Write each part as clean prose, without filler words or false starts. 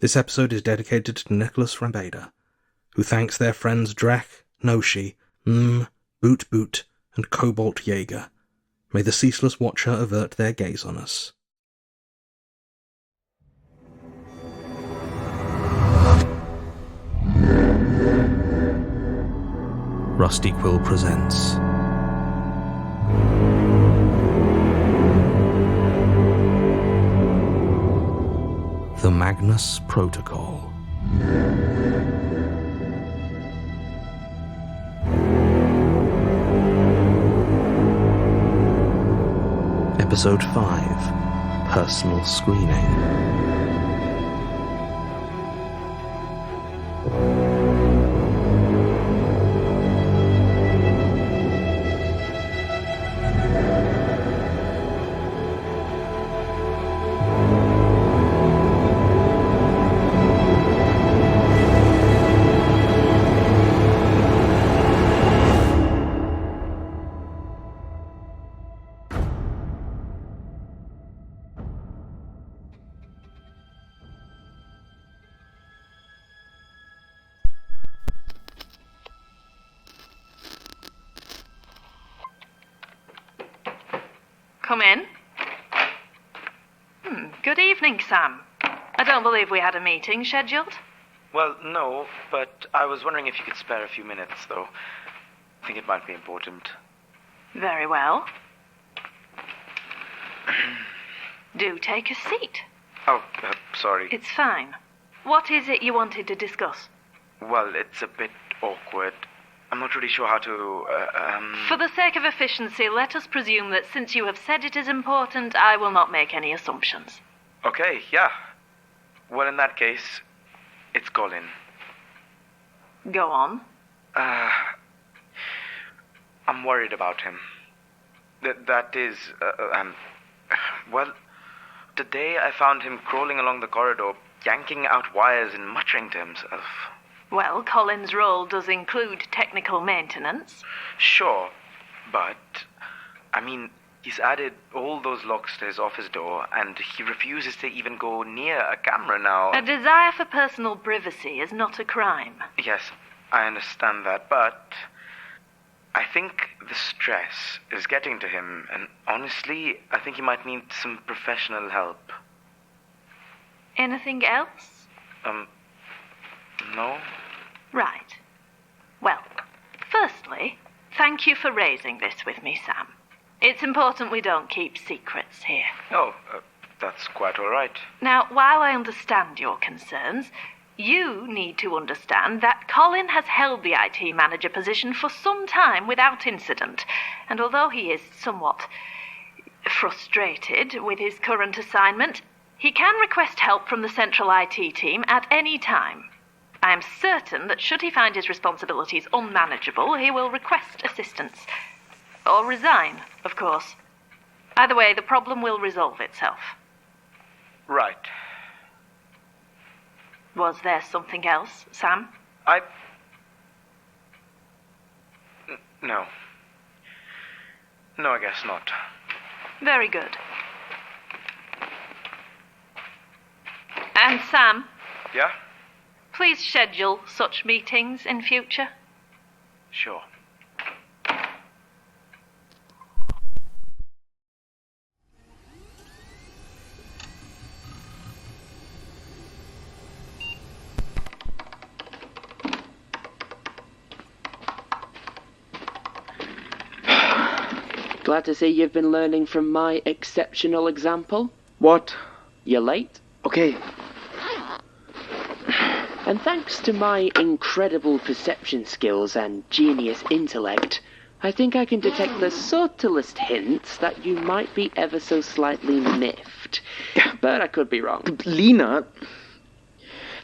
This episode is dedicated to Nicholas Rambeda, who thanks their friends Drek, Noshi, Boot Boot, and Cobalt Jaeger. May the ceaseless watcher avert their gaze on us. Rusty Quill presents The Magnus Protocol. Episode 5, Personal Screening. Come in. Good evening, Sam. I don't believe we had a meeting scheduled. Well, no, but I was wondering if you could spare a few minutes, though. I think it might be important. Very well. Do take a seat. Oh, sorry. It's fine. What is it you wanted to discuss? Well, it's a bit awkward. I'm not really sure how to, For the sake of efficiency, let us presume that since you have said it is important, I will not make any assumptions. Okay, yeah. Well, in that case, it's Colin. Go on. I'm worried about him. That is, well, today I found him crawling along the corridor, yanking out wires and muttering to himself. Well, Colin's role does include technical maintenance. Sure, but, he's added all those locks to his office door, and he refuses to even go near a camera now. A desire for personal privacy is not a crime. Yes, I understand that, but I think the stress is getting to him, and honestly, I think he might need some professional help. Anything else? No? Right. Well, firstly, thank you for raising this with me, Sam. It's important we don't keep secrets here. Oh, that's quite all right. Now, while I understand your concerns, you need to understand that Colin has held the IT manager position for some time without incident, and although he is somewhat frustrated with his current assignment, he can request help from the central IT team at any time. I am certain that should he find his responsibilities unmanageable, he will request assistance. Or resign, of course. Either way, the problem will resolve itself. Right. Was there something else, Sam? No. No, I guess not. Very good. And Sam? Yeah? Please schedule such meetings in future. Sure. Glad to see you've been learning from my exceptional example. What? You're late. Okay. And thanks to my incredible perception skills and genius intellect, I think I can detect the subtlest hints that you might be ever so slightly miffed. But I could be wrong. Lena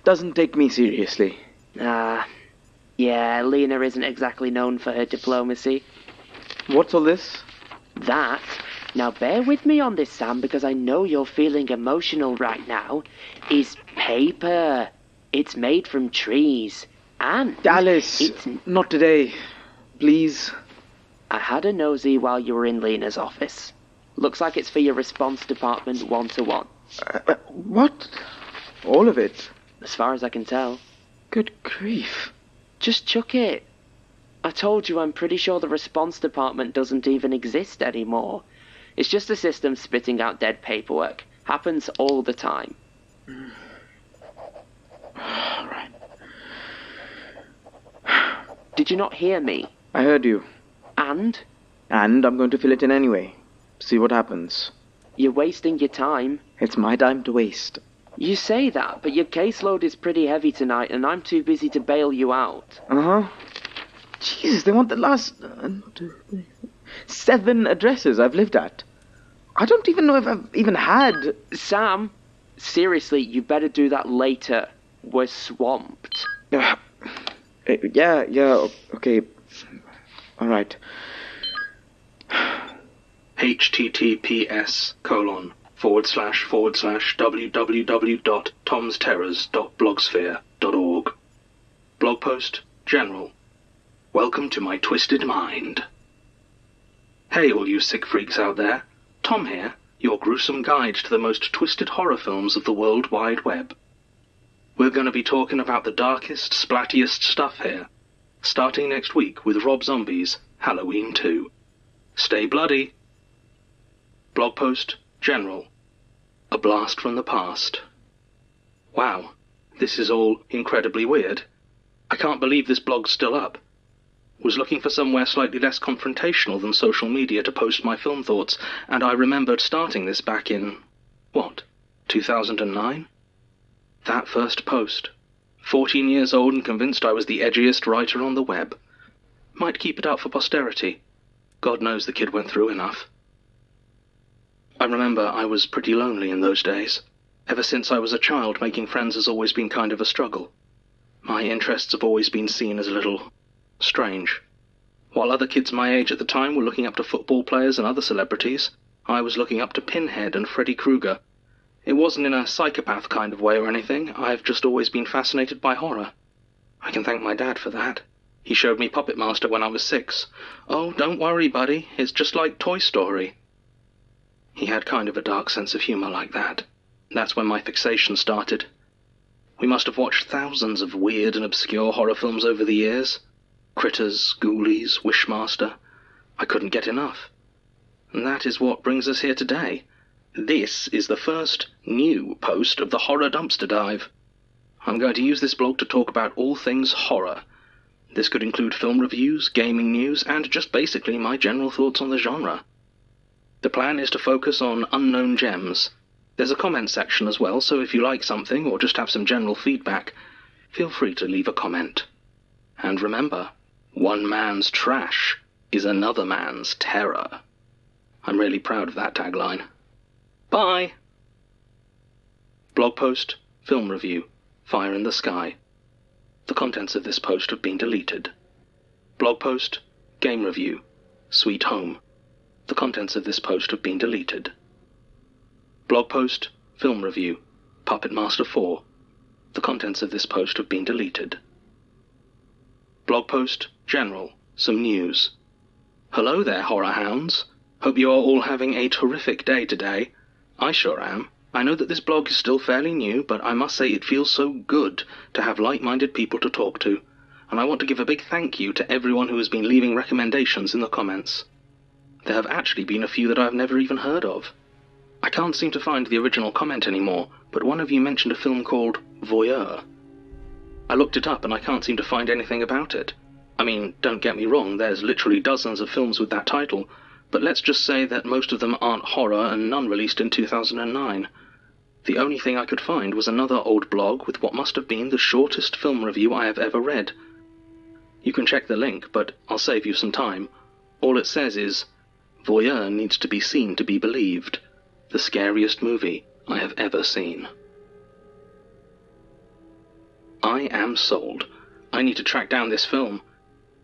doesn't take me seriously. Yeah, Lena isn't exactly known for her diplomacy. What's all this? That, now bear with me on this, Sam, because I know you're feeling emotional right now, is paper. It's made from trees. And Alice, not today. Please. I had a nosy while you were in Lena's office. Looks like it's for your response department 1-to-1. What? All of it? as far as I can tell. Good grief. Just chuck it. I told you I'm pretty sure the response department doesn't even exist anymore. It's just a system spitting out dead paperwork. Happens all the time. Right. Did you not hear me? I heard you. And? And I'm going to fill it in anyway. See what happens. You're wasting your time. It's my time to waste. You say that, but your caseload is pretty heavy tonight, and I'm too busy to bail you out. Uh-huh. Jesus, they want the last 7 addresses I've lived at. I don't even know if I've even had... Sam, seriously, you better do that later. We're swamped. Yeah, okay. All right. https://www.tomsterrors.blogsphere.org. Blog post general. Welcome to my twisted mind. Hey all you sick freaks out there. Tom here, your gruesome guide to the most twisted horror films of the World Wide Web. We're going to be talking about the darkest, splattiest stuff here, starting next week with Rob Zombie's Halloween 2. Stay bloody. Blog post general. A blast from the past. Wow, this is all incredibly weird. I can't believe this blog's still up. Was looking for somewhere slightly less confrontational than social media to post my film thoughts, and I remembered starting this back in, 2009? That first post. 14 years old and convinced I was the edgiest writer on the web. Might keep it up for posterity. God knows the kid went through enough. I remember I was pretty lonely in those days. Ever since I was a child, making friends has always been kind of a struggle. My interests have always been seen as a little strange. While other kids my age at the time were looking up to football players and other celebrities, I was looking up to Pinhead and Freddy Krueger. It wasn't in a psychopath kind of way or anything. I've just always been fascinated by horror. I can thank my dad for that. He showed me Puppet Master when I was 6. Oh, don't worry, buddy. It's just like Toy Story. He had kind of a dark sense of humor like that. That's when my fixation started. We must have watched thousands of weird and obscure horror films over the years. Critters, Ghoulies, Wishmaster. I couldn't get enough. And that is what brings us here today. This is the first new post of the Horror Dumpster Dive. I'm going to use this blog to talk about all things horror. This could include film reviews, gaming news, and just basically my general thoughts on the genre. The plan is to focus on unknown gems. There's a comment section as well, so if you like something or just have some general feedback, feel free to leave a comment. And remember, one man's trash is another man's terror. I'm really proud of that tagline. Bye! Blog post, film review, Fire in the Sky. The contents of this post have been deleted. Blog post, game review, Sweet Home. The contents of this post have been deleted. Blog post, film review, Puppet Master 4. The contents of this post have been deleted. Blog post, general, some news. Hello there, horror hounds. Hope you are all having a terrific day today. I sure am. I know that this blog is still fairly new, but I must say it feels so good to have like-minded people to talk to, and I want to give a big thank you to everyone who has been leaving recommendations in the comments. There have actually been a few that I've never even heard of. I can't seem to find the original comment anymore, but one of you mentioned a film called Voyeur. I looked it up and I can't seem to find anything about it. I mean, don't get me wrong, there's literally dozens of films with that title, but let's just say that most of them aren't horror and none released in 2009. The only thing I could find was another old blog with what must have been the shortest film review I have ever read. You can check the link, but I'll save you some time. All it says is, Voyeur needs to be seen to be believed. The scariest movie I have ever seen. I am sold. I need to track down this film.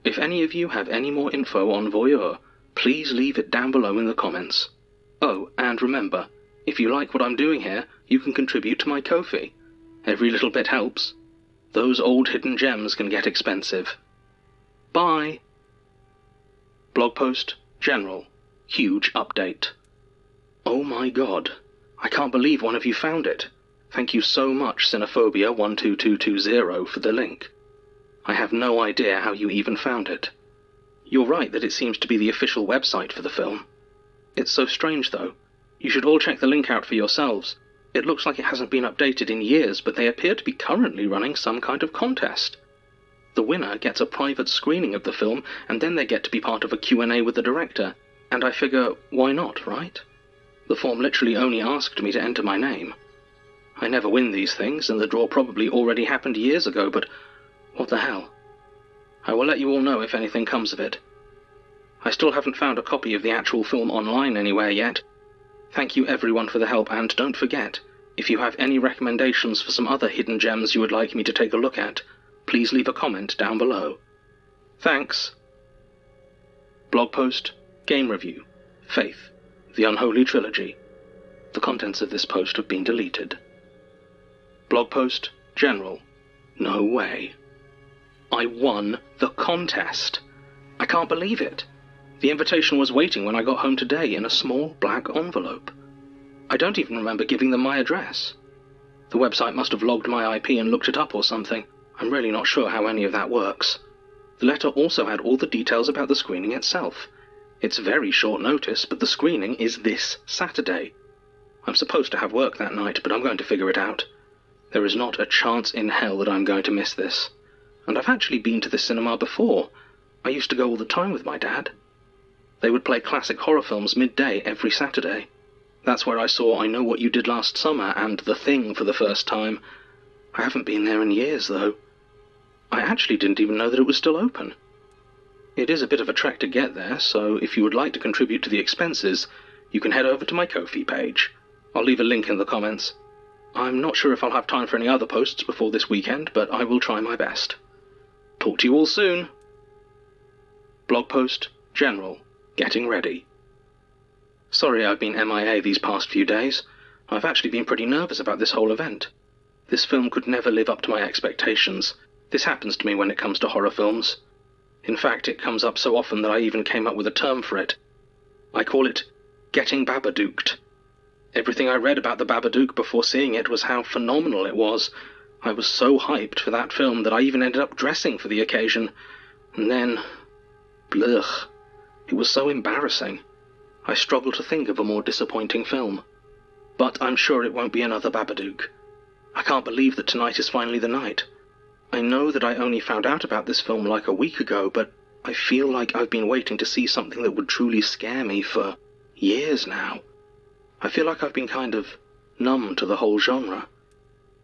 If any of you have any more info on Voyeur, please leave it down below in the comments. Oh, and remember, if you like what I'm doing here, you can contribute to my Ko-fi. Every little bit helps. Those old hidden gems can get expensive. Bye! Blog post, general, huge update. Oh my god, I can't believe one of you found it. Thank you so much, Cinephobia12220, for the link. I have no idea how you even found it. You're right that it seems to be the official website for the film. It's so strange, though. You should all check the link out for yourselves. It looks like it hasn't been updated in years, but they appear to be currently running some kind of contest. The winner gets a private screening of the film, and then they get to be part of a Q&A with the director. And I figure, why not, right? The form literally only asked me to enter my name. I never win these things, and the draw probably already happened years ago, but what the hell? I will let you all know if anything comes of it. I still haven't found a copy of the actual film online anywhere yet. Thank you everyone for the help, and don't forget, if you have any recommendations for some other hidden gems you would like me to take a look at, please leave a comment down below. Thanks. Blog post, game review, Faith, The Unholy Trilogy. The contents of this post have been deleted. Blog post, general, no way. I won the contest. I can't believe it. The invitation was waiting when I got home today in a small black envelope. I don't even remember giving them my address. The website must have logged my IP and looked it up or something. I'm really not sure how any of that works. The letter also had all the details about the screening itself. It's very short notice, but the screening is this Saturday. I'm supposed to have work that night, but I'm going to figure it out. There is not a chance in hell that I'm going to miss this. And I've actually been to the cinema before. I used to go all the time with my dad. They would play classic horror films midday every Saturday. That's where I saw I Know What You Did Last Summer and The Thing for the first time. I haven't been there in years, though. I actually didn't even know that it was still open. It is a bit of a trek to get there, so if you would like to contribute to the expenses, you can head over to my Ko-fi page. I'll leave a link in the comments. I'm not sure if I'll have time for any other posts before this weekend, but I will try my best. Talk to you all soon. Blog post, general, getting ready. Sorry I've been MIA these past few days. I've actually been pretty nervous about this whole event. This film could never live up to my expectations. This happens to me when it comes to horror films. In fact, it comes up so often that I even came up with a term for it. I call it getting Babadooked. Everything I read about the Babadook before seeing it was how phenomenal it was. I was so hyped for that film that I even ended up dressing for the occasion. And then... blech. It was so embarrassing. I struggle to think of a more disappointing film. But I'm sure it won't be another Babadook. I can't believe that tonight is finally the night. I know that I only found out about this film like a week ago, but I feel like I've been waiting to see something that would truly scare me for years now. I feel like I've been kind of numb to the whole genre.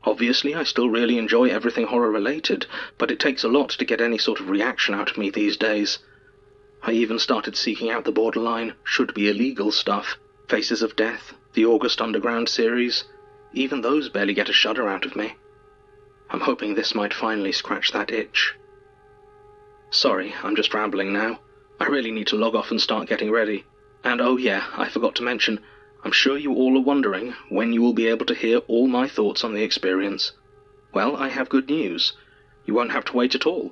Obviously, I still really enjoy everything horror-related, but it takes a lot to get any sort of reaction out of me these days. I even started seeking out the borderline, should-be-illegal stuff. Faces of Death, the August Underground series. Even those barely get a shudder out of me. I'm hoping this might finally scratch that itch. Sorry, I'm just rambling now. I really need to log off and start getting ready. And oh yeah, I forgot to mention, I'm sure you all are wondering when you will be able to hear all my thoughts on the experience. Well, I have good news. You won't have to wait at all.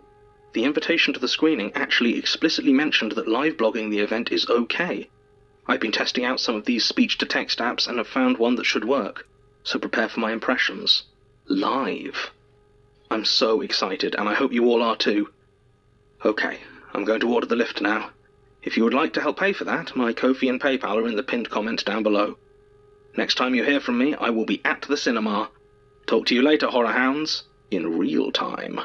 The invitation to the screening actually explicitly mentioned that live blogging the event is okay. I've been testing out some of these speech-to-text apps and have found one that should work. So prepare for my impressions. Live. I'm so excited, and I hope you all are too. Okay, I'm going to order the lift now. If you would like to help pay for that, my Ko-fi and PayPal are in the pinned comment down below. Next time you hear from me, I will be at the cinema. Talk to you later, horror hounds, in real time.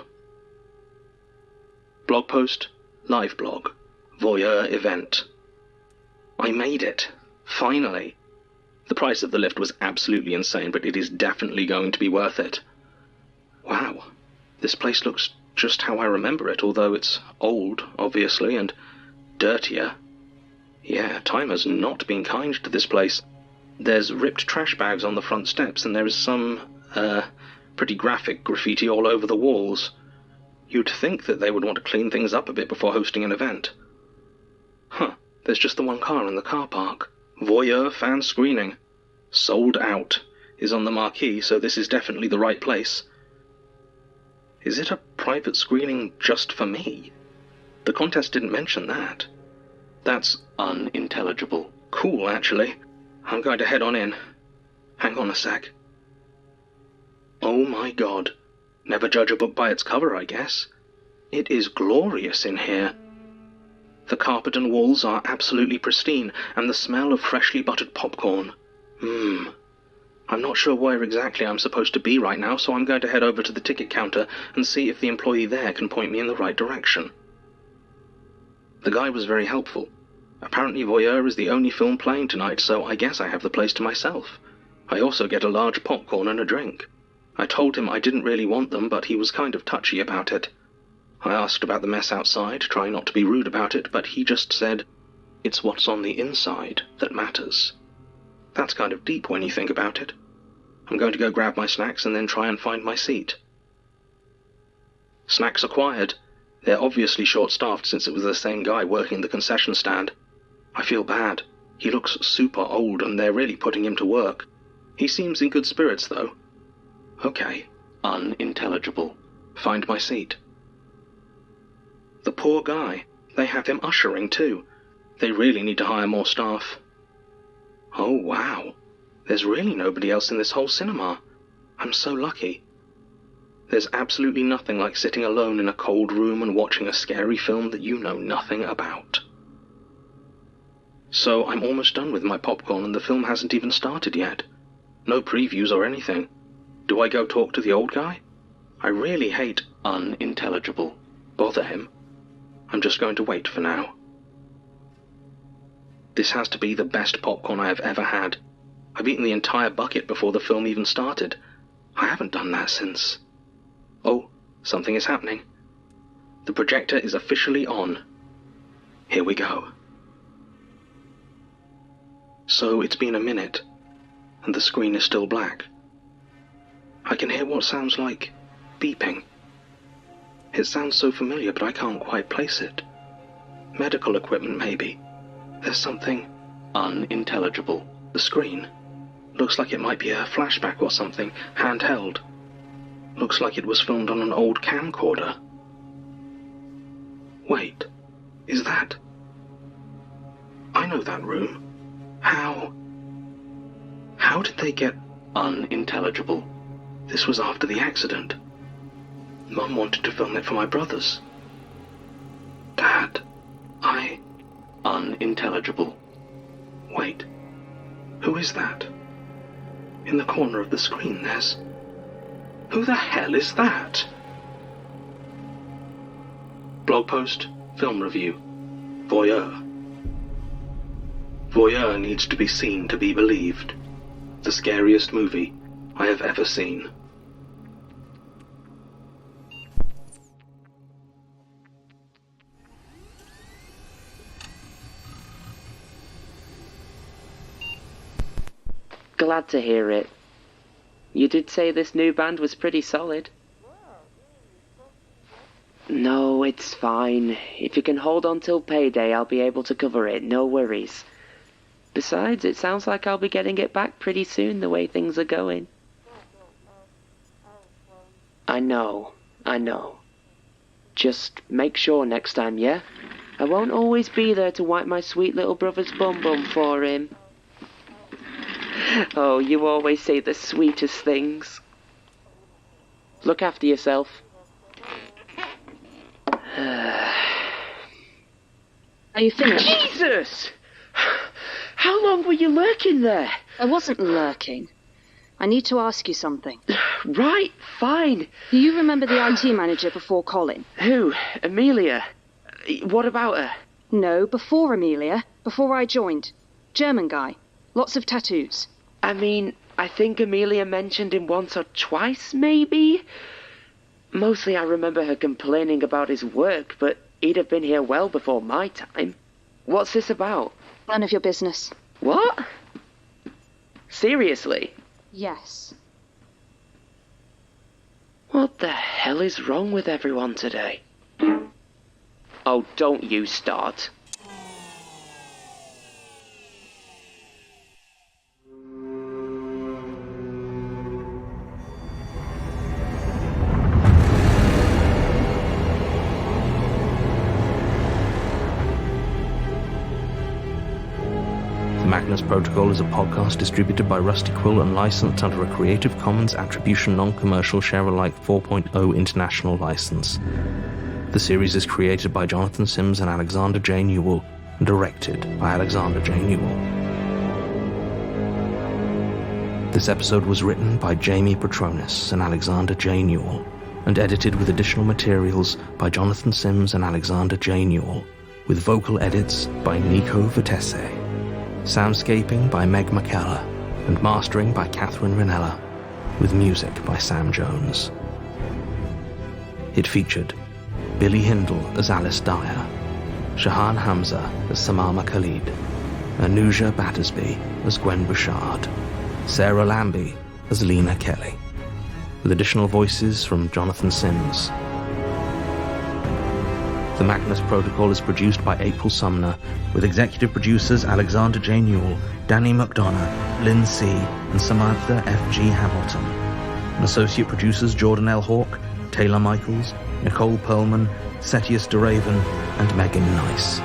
Blog post, live blog, voyeur event. I made it. Finally. The price of the lift was absolutely insane, but it is definitely going to be worth it. Wow, this place looks just how I remember it, although it's old, obviously, and dirtier. Yeah, time has not been kind to this place. There's ripped trash bags on the front steps, and there is some, pretty graphic graffiti all over the walls. You'd think that they would want to clean things up a bit before hosting an event. Huh, there's just the one car in the car park. Voyeur fan screening. Sold out is on the marquee, so this is definitely the right place. Is it a private screening just for me? The contest didn't mention that. That's unintelligible. Cool, actually. I'm going to head on in. Hang on a sec. Oh my god. Never judge a book by its cover, I guess. It is glorious in here. The carpet and walls are absolutely pristine, and the smell of freshly buttered popcorn. I'm not sure where exactly I'm supposed to be right now, so I'm going to head over to the ticket counter and see if the employee there can point me in the right direction. The guy was very helpful. Apparently Voyeur is the only film playing tonight, so I guess I have the place to myself. I also get a large popcorn and a drink. I told him I didn't really want them, but he was kind of touchy about it. I asked about the mess outside, trying not to be rude about it, but he just said, "It's what's on the inside that matters." That's kind of deep when you think about it. I'm going to go grab my snacks and then try and find my seat. Snacks acquired. They're obviously short-staffed since it was the same guy working the concession stand. I feel bad. He looks super old and they're really putting him to work. He seems in good spirits, though. Okay. Unintelligible. Find my seat. The poor guy. They have him ushering, too. They really need to hire more staff. Oh, wow. There's really nobody else in this whole cinema. I'm so lucky. There's absolutely nothing like sitting alone in a cold room and watching a scary film that you know nothing about. So I'm almost done with my popcorn and the film hasn't even started yet. No previews or anything. Do I go talk to the old guy? I really hate unintelligible. Bother him. I'm just going to wait for now. This has to be the best popcorn I have ever had. I've eaten the entire bucket before the film even started. I haven't done that since... Oh, something is happening. The projector is officially on. Here we go. So it's been a minute, and the screen is still black. I can hear what sounds like beeping. It sounds so familiar, but I can't quite place it. Medical equipment, maybe. There's something unintelligible. The screen looks like it might be a flashback or something, handheld. Looks like it was filmed on an old camcorder. Wait, is that... I know that room. How did they get unintelligible? This was after the accident. Mum wanted to film it for my brothers. Dad, unintelligible. Wait, who is that? In the corner of the screen there's... Who the hell is that? Blog post, film review, Voyeur. Voyeur needs to be seen to be believed. The scariest movie I have ever seen. Glad to hear it. You did say this new band was pretty solid. No, it's fine. If you can hold on till payday, I'll be able to cover it, no worries. Besides, it sounds like I'll be getting it back pretty soon, the way things are going. I know. Just make sure next time, yeah? I won't always be there to wipe my sweet little brother's bum for him. Oh, you always say the sweetest things. Look after yourself. Are you finished? Jesus! How long were you lurking there? I wasn't lurking. I need to ask you something. Right, fine. Do you remember the IT manager before Colin? Who? Amelia? What about her? No, before Amelia. Before I joined. German guy. Lots of tattoos. I mean, I think Amelia mentioned him once or twice, maybe? Mostly I remember her complaining about his work, but he'd have been here well before my time. What's this about? None of your business. What? Seriously? Yes. What the hell is wrong with everyone today? Oh, don't you start. The Magnus Protocol is a podcast distributed by Rusty Quill and licensed under a Creative Commons Attribution Non-Commercial Share-alike 4.0 international license. The series is created by Jonathan Sims and Alexander J. Newell, and directed by Alexander J. Newell. This episode was written by Jamie Petronis and Alexander J. Newell, and edited with additional materials by Jonathan Sims and Alexander J. Newell, with vocal edits by Nico Vitesse, soundscaping by Meg McKellar, and mastering by Catherine Ranella, with music by Sam Jones. It featured Billy Hindle as Alice Dyer, Shahan Hamza as Samama Khalid, Anuja Battersby as Gwen Bouchard, Sarah Lambie as Lena Kelly, with additional voices from Jonathan Sims. The Magnus Protocol is produced by April Sumner, with executive producers Alexander J. Newell, Danny McDonough, Lynn C., and Samantha F. G. Hamilton, and associate producers Jordan L. Hawke, Taylor Michaels, Nicole Perlman, Setius DeRaven, and Megan Nice.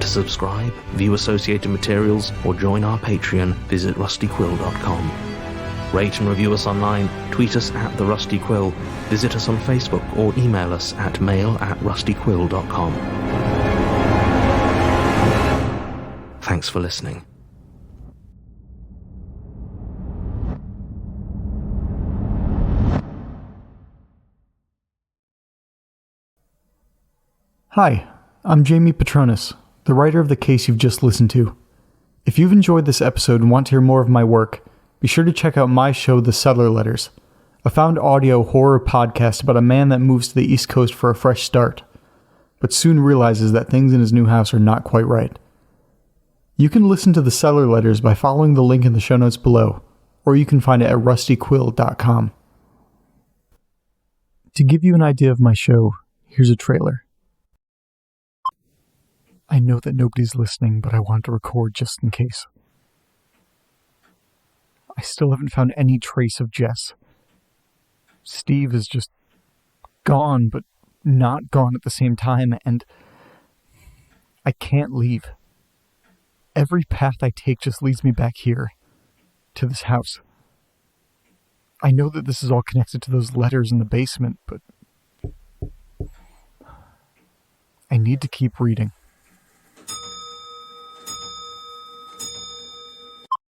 To subscribe, view associated materials, or join our Patreon, visit rustyquill.com. Rate and review us online, tweet us at The Rusty Quill, visit us on Facebook, or email us at mail@rustyquill.com. Thanks for listening. Hi, I'm Jamie Petronis, the writer of the case you've just listened to. If you've enjoyed this episode and want to hear more of my work, be sure to check out my show, The Settler Letters, a found audio horror podcast about a man that moves to the East Coast for a fresh start, but soon realizes that things in his new house are not quite right. You can listen to The Settler Letters by following the link in the show notes below, or you can find it at rustyquill.com. To give you an idea of my show, here's a trailer. I know that nobody's listening, but I wanted to record just in case. I still haven't found any trace of Jess. Steve is just gone, but not gone at the same time, and I can't leave. Every path I take just leads me back here, to this house. I know that this is all connected to those letters in the basement, but I need to keep reading.